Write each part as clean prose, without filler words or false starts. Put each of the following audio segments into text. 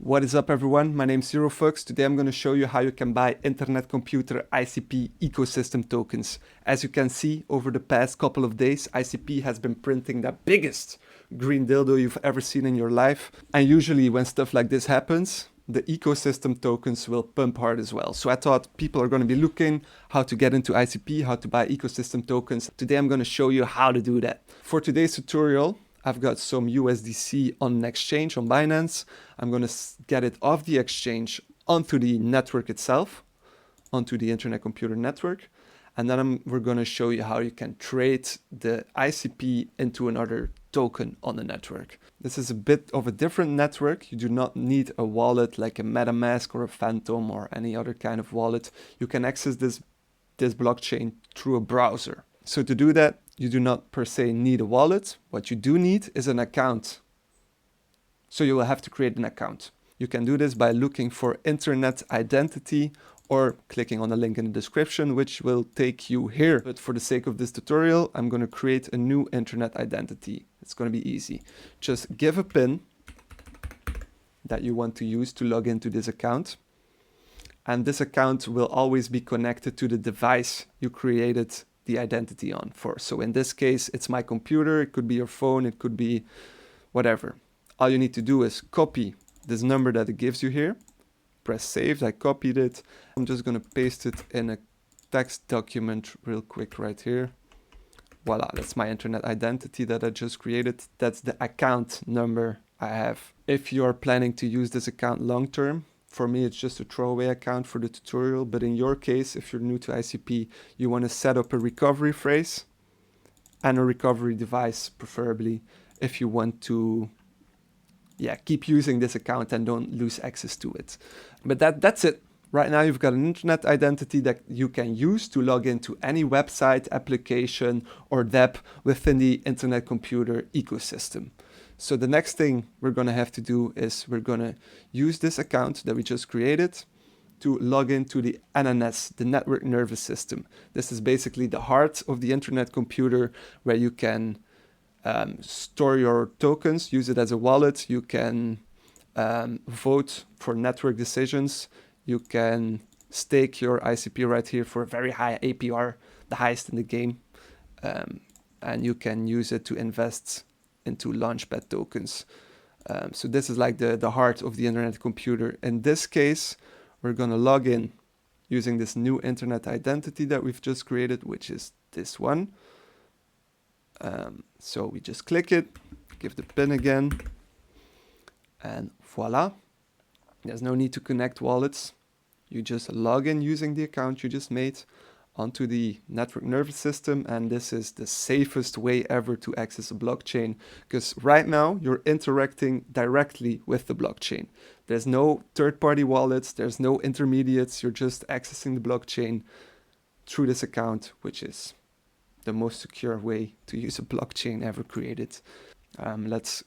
What is up everyone, my name is ZeroFox. Today I'm going to show you how you can buy Internet Computer ICP ecosystem tokens. As you can see, over the past couple of days, ICP has been printing the biggest green dildo you've ever seen in your life. And usually when stuff like this happens, the ecosystem tokens will pump hard as well. So I thought people are going to be looking how to get into ICP, how to buy ecosystem tokens. Today I'm going to show you how to do that. For today's tutorial, I've got some USDC on an exchange on Binance. I'm going to get it off the exchange onto the network itself, onto the Internet Computer Network. And then we're going to show you how you can trade the ICP into another token on the network. This is a bit of a different network. You do not need a wallet like a MetaMask or a Phantom or any other kind of wallet. You can access this blockchain through a browser. So to do that, you do not per se need a wallet. What you do need is an account. So you will have to create an account. You can do this by looking for internet identity or clicking on the link in the description, which will take you here. But for the sake of this tutorial, I'm going to create a new internet identity. It's going to be easy. Just give a PIN that you want to use to log into this account. And this account will always be connected to the device you created the identity on for. So in this case, it's my computer, it could be your phone, it could be whatever. All you need to do is copy this number that it gives you here, press save. I copied it. I'm just going to paste it in a text document real quick right here. Voila, that's my internet identity that I just created. That's the account number I have. If you are planning to use this account long term, for me, it's just a throwaway account for the tutorial. But in your case, if you're new to ICP, you want to set up a recovery phrase and a recovery device, preferably, if you want to keep using this account and don't lose access to it. But that's it. Right now, you've got an internet identity that you can use to log into any website, application, or app within the Internet Computer ecosystem. So the next thing we're going to have to do is we're going to use this account that we just created to log into the NNS, the network nervous system. This is basically the heart of the Internet Computer where you can store your tokens, use it as a wallet. You can vote for network decisions. You can stake your ICP right here for a very high APR, the highest in the game. And you can use it to invest into Launchpad tokens. So this is like the heart of the Internet Computer. In this case, we're going to log in using this new internet identity that we've just created, which is this one. So we just click it, give the PIN again, and voila. There's no need to connect wallets. You just log in using the account you just made onto the network nervous system, and this is the safest way ever to access a blockchain, because right now you're interacting directly with the blockchain. There's no third-party wallets, there's no intermediates, you're just accessing the blockchain through this account, which is the most secure way to use a blockchain ever created. Let's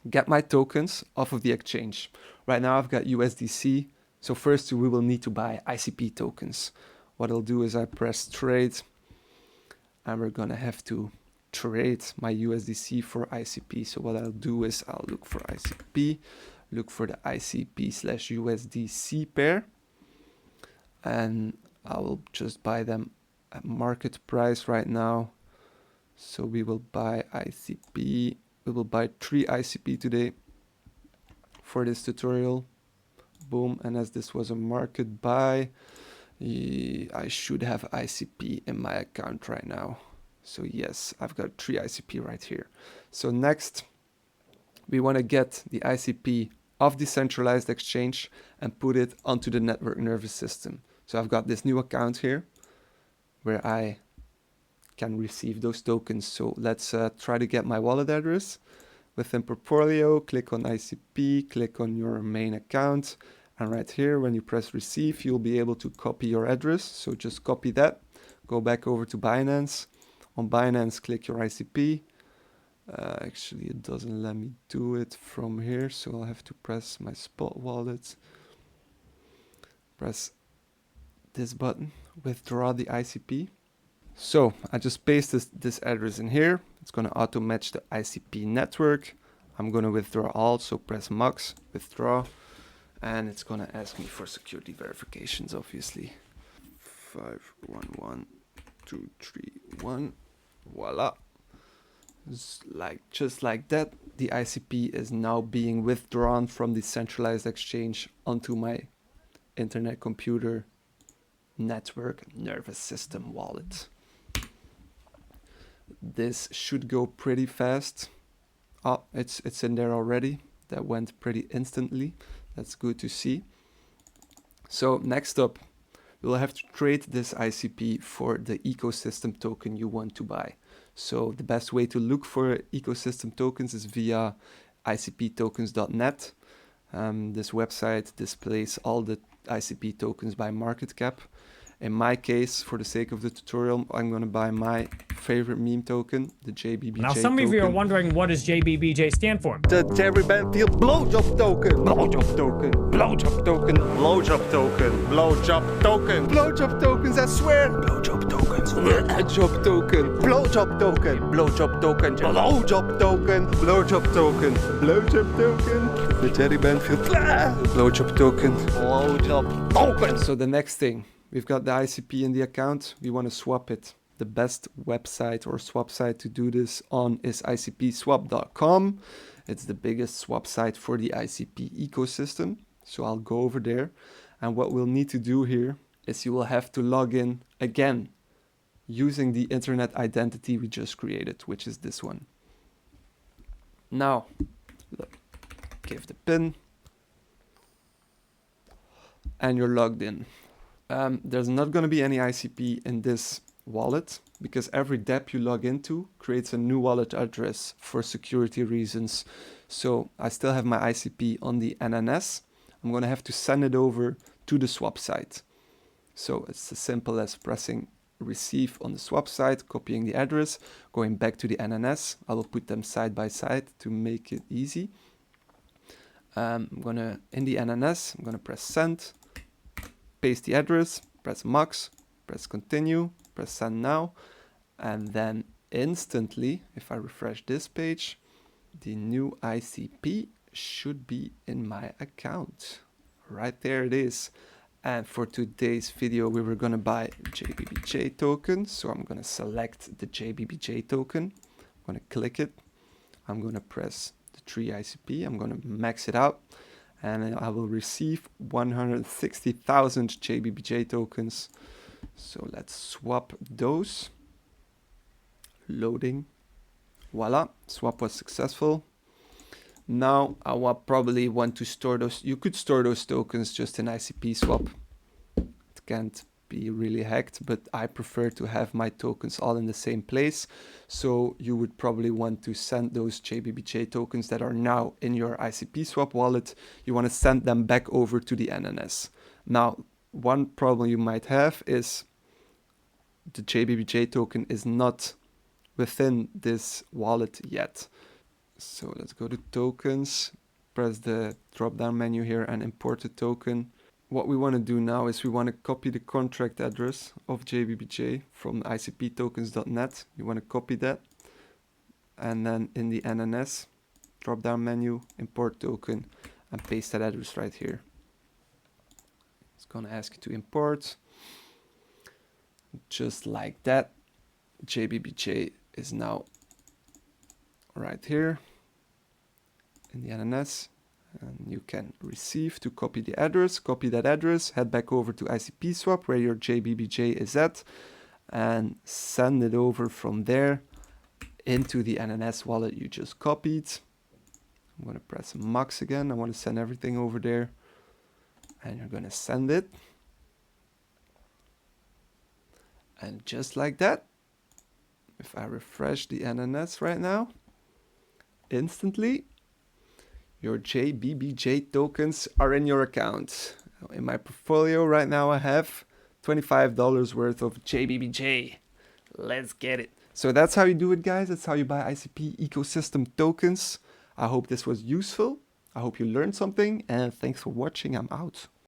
get my tokens off of the exchange. Right now I've got USDC, so first we will need to buy ICP tokens. What I'll do is I press trade, and we're gonna have to trade my USDC for ICP. So what I'll do is I'll look for ICP, look for the ICP/USDC pair, and I will just buy them at market price right now. So we will buy ICP. We will buy 3 ICP today for this tutorial. Boom, and as this was a market buy, I should have ICP in my account right now. So yes, I've got 3 ICP right here. So next, we want to get the ICP off the centralized exchange and put it onto the network nervous system. So I've got this new account here where I can receive those tokens. So let's try to get my wallet address. Within portfolio, click on ICP, click on your main account. And right here, when you press receive, you'll be able to copy your address. So just copy that, go back over to Binance. On Binance, click your ICP. Actually, it doesn't let me do it from here. So I'll have to press my spot wallet. Press this button, withdraw the ICP. So I just paste this address in here. It's going to auto match the ICP network. I'm going to withdraw all, so press max, withdraw. And it's gonna ask me for security verifications, obviously. 511231. Voila. Just like that, the ICP is now being withdrawn from the centralized exchange onto my internet computer network nervous system wallet. This should go pretty fast. Oh, it's in there already. That went pretty instantly. That's good to see. So next up, you'll have to trade this ICP for the ecosystem token you want to buy. So the best way to look for ecosystem tokens is via icptokens.net. This website displays all the ICP tokens by market cap. In my case, for the sake of the tutorial, I'm going to buy my favorite meme token, the JBBJ Now, some of you are wondering, what does JBBJ stand for? The Jerry Banfield blowjob token. Blowjob token. Blowjob token. Blowjob token. Blowjob token. Blowjob tokens, I swear. Blowjob tokens. Blowjob token. Blowjob token. Blowjob token. Blowjob token. Blowjob token. Blowjob token. The Jerry Banfield blowjob token. Blowjob token. So the next thing, we've got the ICP in the account. We want to swap it. The best website or swap site to do this on is icpswap.com. It's the biggest swap site for the ICP ecosystem. So I'll go over there. And what we'll need to do here is you will have to log in again using the internet identity we just created, which is this one. Now, look, give the PIN and you're logged in. There's not going to be any ICP in this wallet because every dApp you log into creates a new wallet address for security reasons. So I still have my ICP on the NNS. I'm going to have to send it over to the swap site. So it's as simple as pressing receive on the swap site, copying the address, going back to the NNS. I will put them side by side to make it easy. In the NNS, I'm going to press send, paste the address, press MUX, press continue, press send now, and then instantly, if I refresh this page, the new ICP should be in my account. Right there it is. And for today's video, we were going to buy JBBJ token. So I'm going to select the JBBJ token. I'm going to click it. I'm going to press the 3 ICP. I'm going to max it out. And I will receive 160,000 JBBJ tokens. So let's swap those. Loading. Voila, swap was successful. Now I will probably want to store those. You could store those tokens just in ICP swap. It can't be really hacked, but I prefer to have my tokens all in the same place. So you would probably want to send those JBBJ tokens that are now in your ICP swap wallet. You want to send them back over to the NNS. Now, one problem you might have is the JBBJ token is not within this wallet yet. So let's go to tokens, press the drop down menu here and import a token. What we want to do now is we want to copy the contract address of JBBJ from icptokens.net. You want to copy that. And then in the NNS, drop down menu, import token, and paste that address right here. It's going to ask you to import. Just like that, JBBJ is now right here in the NNS, and you can receive to copy the address, copy that address, head back over to ICP swap where your JBBJ is at, and send it over from there into the NNS wallet you just copied. I'm going to press MUX again. I want to send everything over there, and you're going to send it. And just like that, if I refresh the NNS right now, instantly, your JBBJ tokens are in your account. In my portfolio right now, I have $25 worth of JBBJ. Let's get it. So that's how you do it, guys. That's how you buy ICP ecosystem tokens. I hope this was useful. I hope you learned something, and thanks for watching. I'm out.